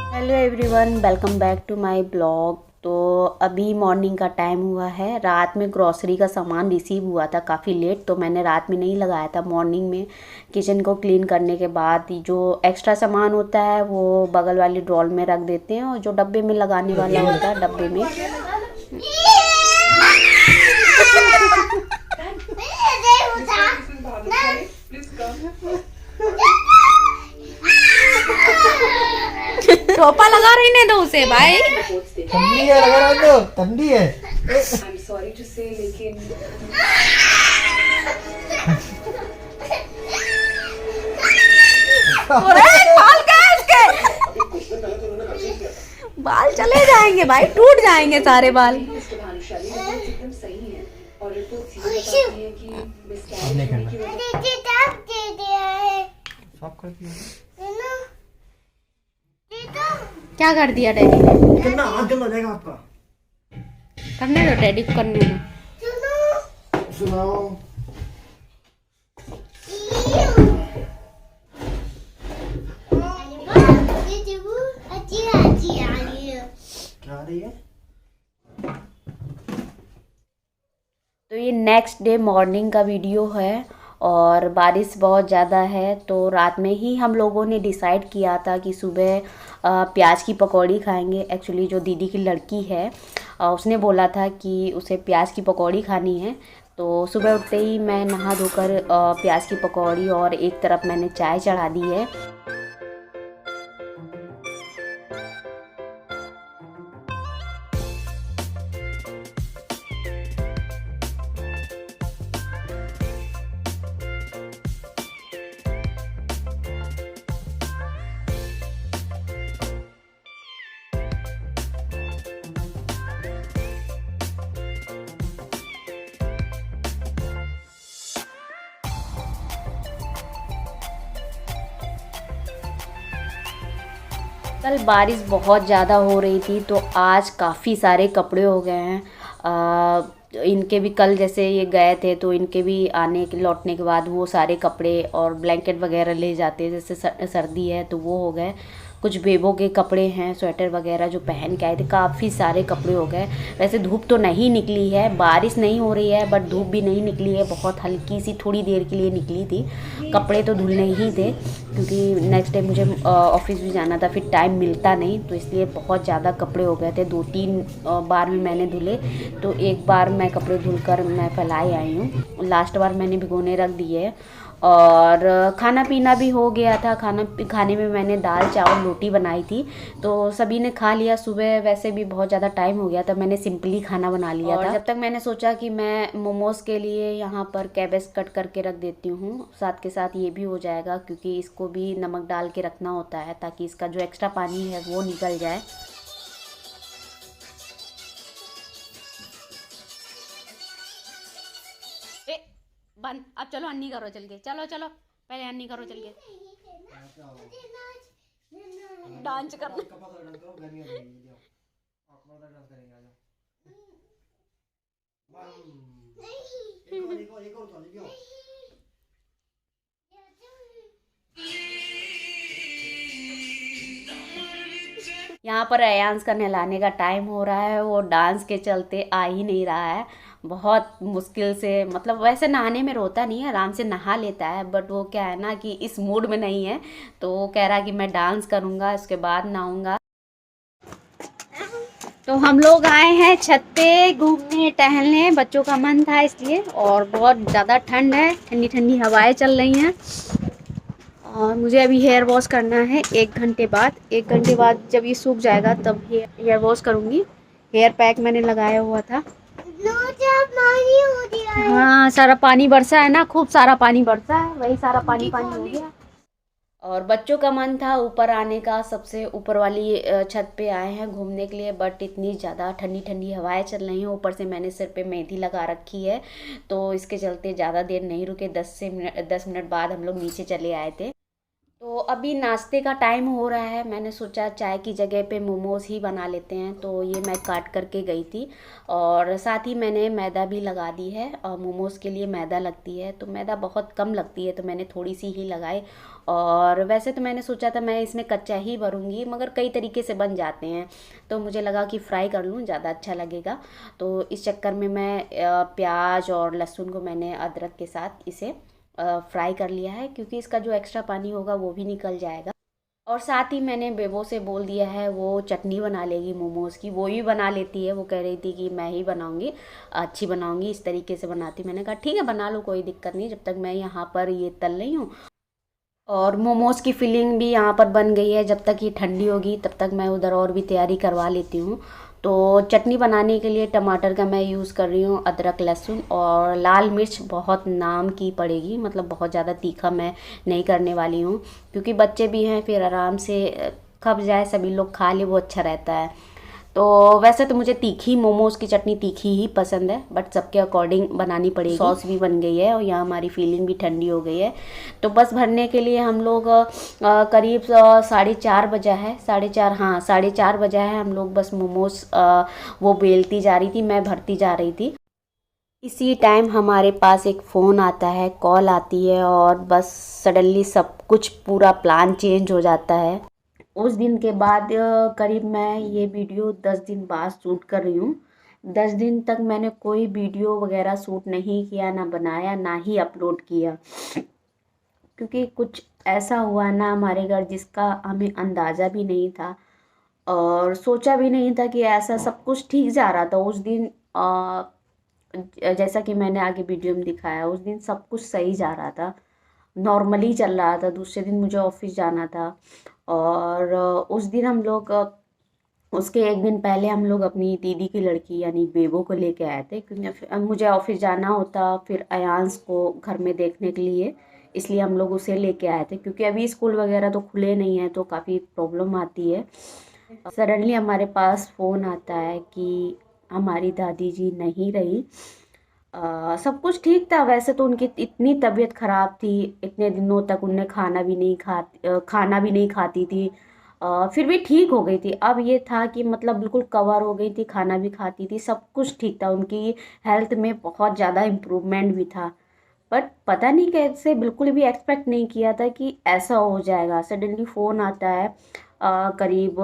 Hello everyone, welcome back to my blog. तो अभी morning का टाइम हुआ है। रात में ग्रॉसरी का सामान रिसीव हुआ था काफ़ी लेट, तो मैंने रात में नहीं लगाया था। मॉर्निंग में किचन को क्लीन करने के बाद जो एक्स्ट्रा सामान होता है वो बगल वाली ड्रॉर में रख देते हैं, और जो डब्बे में लगाने वाला होता है डब्बे में। टोपा लगा रही ने दो उसे भाई। ठंडी है, लगा रहा तो ठंडी है। सॉरी टू से लेकिन बाल क्या है इसके? बाल चले जाएंगे भाई, टूट जाएंगे सारे बाल। भानुशाली रिपोर्ट एकदम सही है और रिपोर्ट सीधी बताती है कि मिसकैरेज होने की वजह साफ कर दिया। क्या कर दिया डैडी ने? कितना हाथ जल जाएगा आपका। करने दो डैडी को, करने दो। सुनाओ। क्या आ रही है? तो ये नेक्स्ट डे मॉर्निंग का वीडियो है, और बारिश बहुत ज़्यादा है। तो रात में ही हम लोगों ने डिसाइड किया था कि सुबह प्याज की पकौड़ी खाएंगे। एक्चुअली जो दीदी की लड़की है उसने बोला था कि उसे प्याज की पकौड़ी खानी है। तो सुबह उठते ही मैं नहा धोकर प्याज की पकौड़ी और एक तरफ मैंने चाय चढ़ा दी है। कल बारिश बहुत ज़्यादा हो रही थी, तो आज काफ़ी सारे कपड़े हो गए हैं। इनके भी कल जैसे ये गए थे तो इनके भी आने के लौटने के बाद वो सारे कपड़े और ब्लैंकेट वगैरह ले जाते हैं, जैसे सर्दी है तो वो हो गए। कुछ बेबों के कपड़े हैं, स्वेटर वगैरह जो पहन के आए थे, काफ़ी सारे कपड़े हो गए। वैसे धूप तो नहीं निकली है, बारिश नहीं हो रही है, बट धूप भी नहीं निकली है, बहुत हल्की सी थोड़ी देर के लिए निकली थी। कपड़े तो धुलने ही थे क्योंकि नेक्स्ट डे मुझे ऑफिस भी जाना था, फिर टाइम मिलता नहीं, तो इसलिए बहुत ज़्यादा कपड़े हो गए थे। 2-3 बार में मैंने धुले, तो एक बार मैं कपड़े धुलकर मैं फैलाई आई हूँ। लास्ट बार मैंने भिगोने रख दिए। और खाना पीना भी हो गया था। खाने में मैंने दाल चावल रोटी बनाई थी, तो सभी ने खा लिया। सुबह वैसे भी बहुत ज़्यादा टाइम हो गया था, मैंने सिंपली खाना बना लिया था। जब तक मैंने सोचा कि मैं मोमोज़ के लिए यहाँ पर कैबेज कट करके रख देती हूँ, साथ के साथ ये भी हो जाएगा क्योंकि इसको भी नमक डाल के रखना होता है ताकि इसका जो एक्स्ट्रा पानी है वो निकल जाए। बंद। अब चलो अन्नी करो चल के, चलो चलो पहले अन्नी करो चल के। डांस करना। यहाँ पर अयांश का नहलाने का टाइम हो रहा है, वो डांस के चलते आ ही नहीं रहा है। बहुत मुश्किल से, मतलब वैसे नहाने में रोता नहीं है, आराम से नहा लेता है, बट वो क्या है ना कि इस मूड में नहीं है, तो वो कह रहा कि मैं डांस करूँगा उसके बाद नहाऊँगा। तो हम लोग आए हैं छत पे घूमने टहलने, बच्चों का मन था इसलिए, और बहुत ज़्यादा ठंड है, ठंडी ठंडी हवाएं चल रही हैं। और मुझे अभी हेयर वॉश करना है 1 घंटे बाद। 1 घंटे बाद जब ये सूख जाएगा तब हेयर वॉश करूँगी। हेयर पैक मैंने लगाया हुआ था। हाँ, सारा पानी बरसा है ना, खूब सारा पानी बरसा है, वही सारा पानी पानी हो गया। और बच्चों का मन था ऊपर आने का, सबसे ऊपर वाली छत पे आए हैं घूमने के लिए, बट इतनी ज़्यादा ठंडी ठंडी हवाएं चल रही हैं। ऊपर से मैंने सिर पे मेहंदी लगा रखी है, तो इसके चलते ज़्यादा देर नहीं रुके। 10 मिनट बाद हम लोग नीचे चले आए थे। तो अभी नाश्ते का टाइम हो रहा है, मैंने सोचा चाय की जगह पे मोमोज़ ही बना लेते हैं, तो ये मैं काट करके गई थी। और साथ ही मैंने मैदा भी लगा दी है, और मोमोज़ के लिए मैदा लगती है, तो मैदा बहुत कम लगती है, तो मैंने थोड़ी सी ही लगाई। और वैसे तो मैंने सोचा था मैं इसमें कच्चा ही भरूंगी, मगर कई तरीके से बन जाते हैं, तो मुझे लगा कि फ्राई कर लूँ, ज़्यादा अच्छा लगेगा। तो इस चक्कर में मैं प्याज और लहसुन को मैंने अदरक के साथ इसे फ्राई कर लिया है, क्योंकि इसका जो एक्स्ट्रा पानी होगा वो भी निकल जाएगा। और साथ ही मैंने बेबो से बोल दिया है, वो चटनी बना लेगी मोमोज़ की, वो ही बना लेती है। वो कह रही थी कि मैं ही बनाऊंगी, अच्छी बनाऊंगी, इस तरीके से बनाती। मैंने कहा ठीक है बना लो, कोई दिक्कत नहीं, जब तक मैं यहाँ पर ये तल रही हूँ। और मोमोज़ की फिलिंग भी यहाँ पर बन गई है, जब तक ये ठंडी होगी तब तक मैं उधर और भी तैयारी करवा लेती हूँ। तो चटनी बनाने के लिए टमाटर का मैं यूज़ कर रही हूँ, अदरक लहसुन और लाल मिर्च बहुत नाम की पड़ेगी, मतलब बहुत ज़्यादा तीखा मैं नहीं करने वाली हूँ, क्योंकि बच्चे भी हैं, फिर आराम से खप जाए, सभी लोग खा ले, वो अच्छा रहता है। तो वैसे तो मुझे तीखी मोमोज़ की चटनी तीखी ही पसंद है, बट सबके अकॉर्डिंग बनानी पड़ेगी। सॉस भी बन गई है और यहाँ हमारी फीलिंग भी ठंडी हो गई है। तो बस भरने के लिए हम लोग करीब 4:30 बजा है, 4:30, हाँ 4:30 बजा है। हम लोग बस मोमोज़ वो बेलती जा रही थी, मैं भरती जा रही थी। इसी टाइम हमारे पास एक फ़ोन आता है, कॉल आती है, और बस सडनली सब कुछ पूरा प्लान चेंज हो जाता है। उस दिन के बाद करीब मैं ये वीडियो 10 दिन बाद शूट कर रही हूँ। 10 दिन तक मैंने कोई वीडियो वगैरह शूट नहीं किया, ना बनाया, ना ही अपलोड किया, क्योंकि कुछ ऐसा हुआ ना हमारे घर जिसका हमें अंदाज़ा भी नहीं था, और सोचा भी नहीं था कि ऐसा सब कुछ ठीक जा रहा था उस दिन। जैसा कि मैंने आगे वीडियो में दिखाया, उस दिन सब कुछ सही जा रहा था, नॉर्मली चल रहा था। दूसरे दिन मुझे ऑफिस जाना था, और उस दिन हम लोग उसके एक दिन पहले हम लोग अपनी दीदी की लड़की यानी बेबो को लेके आए थे, क्योंकि मुझे ऑफिस जाना होता, फिर अयांश को घर में देखने के लिए, इसलिए हम लोग उसे लेके आए थे, क्योंकि अभी स्कूल वगैरह तो खुले नहीं हैं, तो काफ़ी प्रॉब्लम आती है। सडनली हमारे पास फ़ोन आता है कि हमारी दादी जी नहीं रही। सब कुछ ठीक था, वैसे तो उनकी इतनी तबीयत ख़राब थी, इतने दिनों तक उनने खाना भी नहीं खाती थी, फिर भी ठीक हो गई थी। अब ये था कि मतलब बिल्कुल कवर हो गई थी, खाना भी खाती थी, सब कुछ ठीक था, उनकी हेल्थ में बहुत ज़्यादा इम्प्रूवमेंट भी था। बट पता नहीं कैसे, बिल्कुल भी एक्सपेक्ट नहीं किया था कि ऐसा हो जाएगा। सडनली फ़ोन आता है, करीब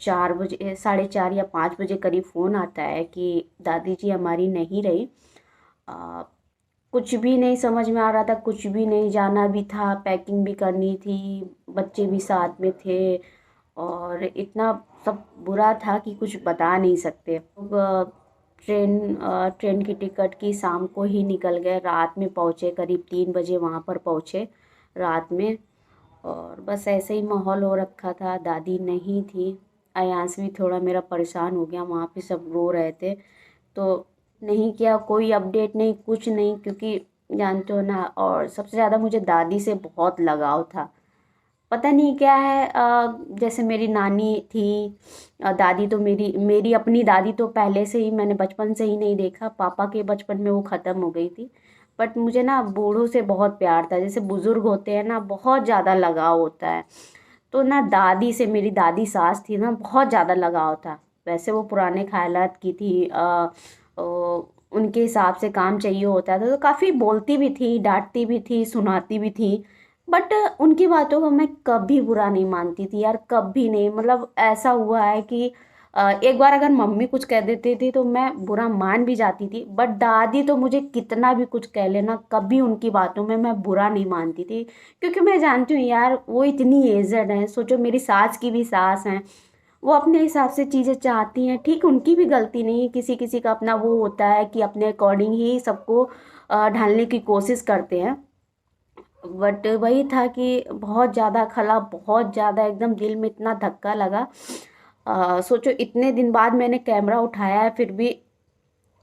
4 बजे, 4:30 या 5 बजे करीब फ़ोन आता है कि दादी जी हमारी नहीं रही। आ, कुछ भी नहीं समझ में आ रहा था, कुछ भी नहीं, जाना भी था, पैकिंग भी करनी थी, बच्चे भी साथ में थे, और इतना सब बुरा था कि कुछ बता नहीं सकते। ट्रेन की टिकट की शाम को ही निकल गए, रात में पहुँचे, करीब 3 बजे वहाँ पर पहुँचे रात में। और बस ऐसे ही माहौल हो रखा था, दादी नहीं थी। अयांश भी थोड़ा मेरा परेशान हो गया, वहाँ पे सब रो रहे थे, तो नहीं किया, कोई अपडेट नहीं, कुछ नहीं, क्योंकि जानते हो ना। और सबसे ज़्यादा मुझे दादी से बहुत लगाव था, पता नहीं क्या है। जैसे मेरी नानी थी, दादी तो मेरी मेरी अपनी दादी तो पहले से ही मैंने बचपन से ही नहीं देखा, पापा के बचपन में वो ख़त्म हो गई थी। बट मुझे ना बूढ़ों से बहुत प्यार था, जैसे बुज़ुर्ग होते हैं ना, बहुत ज़्यादा लगाव होता है। तो ना दादी से, मेरी दादी सास थी ना, बहुत ज़्यादा लगाव था। वैसे वो पुराने ख़यालात की थी, उनके हिसाब से काम चाहिए होता था, तो काफ़ी बोलती भी थी, डांटती भी थी, सुनाती भी थी। बट उनकी बातों को मैं कभी बुरा नहीं मानती थी यार, कभी नहीं। मतलब ऐसा हुआ है कि एक बार अगर मम्मी कुछ कह देती थी तो मैं बुरा मान भी जाती थी, बट दादी तो मुझे कितना भी कुछ कह लेना, कभी उनकी बातों में मैं बुरा नहीं मानती थी, क्योंकि मैं जानती हूँ यार वो इतनी एजड हैं। सोचो मेरी सास की भी सास हैं, वो अपने हिसाब से चीज़ें चाहती हैं, ठीक, उनकी भी गलती नहीं है, किसी किसी का अपना वो होता है कि अपने अकॉर्डिंग ही सबको ढालने की कोशिश करते हैं। बट वही था कि बहुत ज़्यादा खला, बहुत ज़्यादा, एकदम दिल में इतना धक्का लगा। सोचो इतने दिन बाद मैंने कैमरा उठाया है, फिर भी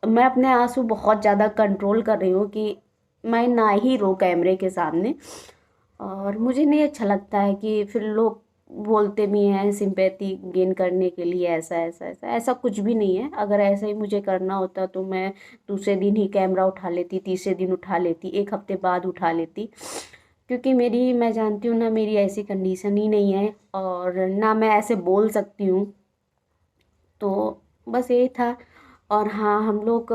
मैं अपने आंसू बहुत ज़्यादा कंट्रोल कर रही हूँ कि मैं ना ही रो कैमरे के सामने। और मुझे नहीं अच्छा लगता है कि फिर लोग बोलते भी हैं सिंपैथी गेन करने के लिए, ऐसा ऐसा ऐसा, ऐसा कुछ भी नहीं है। अगर ऐसा ही मुझे करना होता तो मैं दूसरे दिन ही कैमरा उठा लेती, तीसरे दिन उठा लेती, एक हफ्ते बाद उठा लेती। क्योंकि मैं जानती हूँ ना, मेरी ऐसी कंडीशन ही नहीं है और ना मैं ऐसे बोल सकती हूँ। तो बस यही था। और हाँ, हम लोग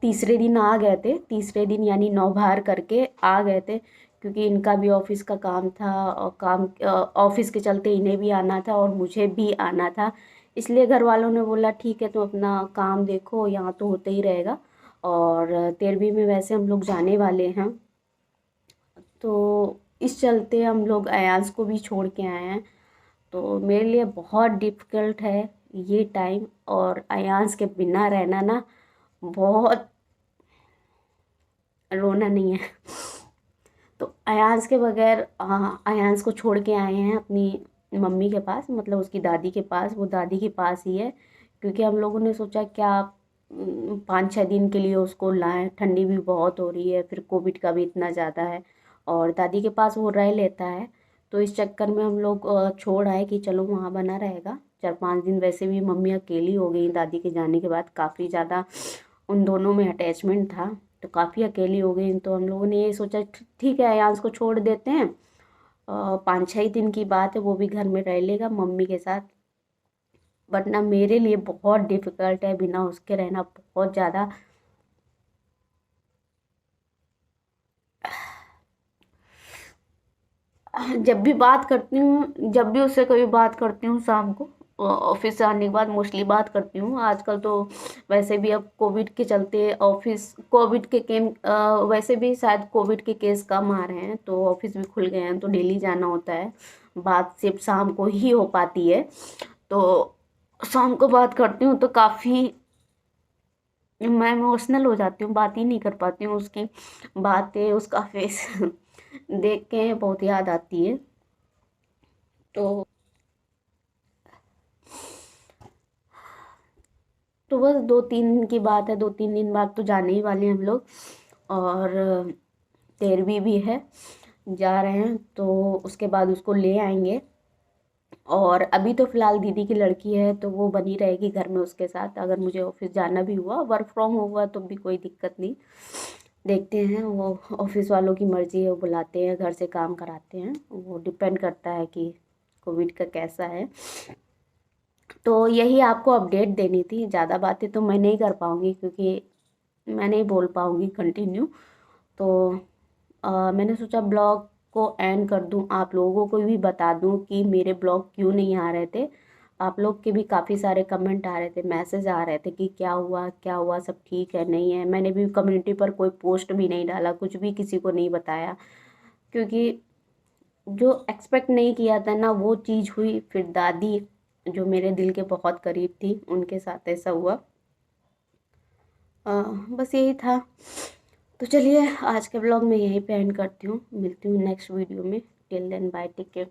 तीसरे दिन आ गए थे, तीसरे दिन यानी नौभार करके आ गए थे, क्योंकि इनका भी ऑफिस का काम था और काम ऑफिस के चलते इन्हें भी आना था और मुझे भी आना था। इसलिए घर वालों ने बोला ठीक है, तो अपना काम देखो, यहाँ तो होते ही रहेगा। और 13वीं में वैसे हम लोग जाने वाले हैं, तो इस चलते हम लोग अयाज को भी छोड़ के आए हैं। तो मेरे लिए बहुत डिफ़िकल्ट है ये टाइम, और अयाज के बिना रहना ना बहुत, रोना नहीं है। तो अयाज के बगैर, हाँ, अयाज को छोड़ के आए हैं अपनी मम्मी के पास, मतलब उसकी दादी के पास, वो दादी के पास ही है। क्योंकि हम लोगों ने सोचा क्या 5-6 दिन के लिए उसको लाएं, ठंडी भी बहुत हो रही है, फिर कोविड का भी इतना ज़्यादा है, और दादी के पास वो रह लेता है। तो इस चक्कर में हम लोग छोड़ आए कि चलो वहाँ बना रहेगा 4-5 दिन। वैसे भी मम्मी अकेली हो गई दादी के जाने के बाद, काफ़ी ज़्यादा उन दोनों में अटैचमेंट था, तो काफ़ी अकेली हो गई। तो हम लोगों ने ये सोचा ठीक है, अयांश को छोड़ देते हैं, 5-6 दिन की बात है, वो भी घर में रह लेगा मम्मी के साथ। वरना मेरे लिए बहुत डिफ़िकल्ट है बिना उसके रहना, बहुत ज़्यादा। जब भी बात करती हूँ, जब भी उससे कभी बात करती हूँ शाम को, ऑफिस से आने के बाद मोस्टली बात करती हूँ। आजकल तो वैसे भी अब कोविड के चलते ऑफिस, कोविड के केम वैसे भी शायद कोविड के केस कम आ रहे हैं, तो ऑफिस भी खुल गए हैं, तो डेली जाना होता है। बात सिर्फ शाम को ही हो पाती है, तो शाम को बात करती हूँ तो काफ़ी मैं इमोशनल हो जाती हूँ, बात ही नहीं कर पाती हूँ। उसकी बातें, उसका फेस देख के बहुत याद आती है। तो तो बस 2-3 दिन की बात है, 2-3 दिन बाद तो जाने ही वाले हैं हम लोग। और 13वीं भी है, जा रहे हैं, तो उसके बाद उसको ले आएंगे। और अभी तो फ़िलहाल दीदी की लड़की है, तो वो बनी रहेगी घर में उसके साथ। अगर मुझे ऑफिस जाना भी हुआ, वर्क फ्रॉम हुआ, तो भी कोई दिक्कत नहीं। देखते हैं, वो ऑफिस वालों की मर्ज़ी है, वो बुलाते हैं, घर से काम कराते हैं, वो डिपेंड करता है कि कोविड का कैसा है। तो यही आपको अपडेट देनी थी। ज़्यादा बातें तो मैं नहीं कर पाऊँगी, क्योंकि मैं नहीं बोल पाऊँगी कंटिन्यू। तो मैंने सोचा ब्लॉग को एंड कर दूं, आप लोगों को भी बता दूं कि मेरे ब्लॉग क्यों नहीं आ रहे थे। आप लोग के भी काफ़ी सारे कमेंट आ रहे थे, मैसेज आ रहे थे कि क्या हुआ क्या हुआ, सब ठीक है नहीं है। मैंने भी कम्युनिटी पर कोई पोस्ट भी नहीं डाला, कुछ भी किसी को नहीं बताया, क्योंकि जो एक्सपेक्ट नहीं किया था ना, वो चीज़ हुई। फिर दादी, जो मेरे दिल के बहुत करीब थी, उनके साथ ऐसा हुआ। बस यही था। तो चलिए, आज के ब्लॉग में यहीं पे एंड करती हूँ, मिलती हूँ नेक्स्ट वीडियो में। Till then bye, take care.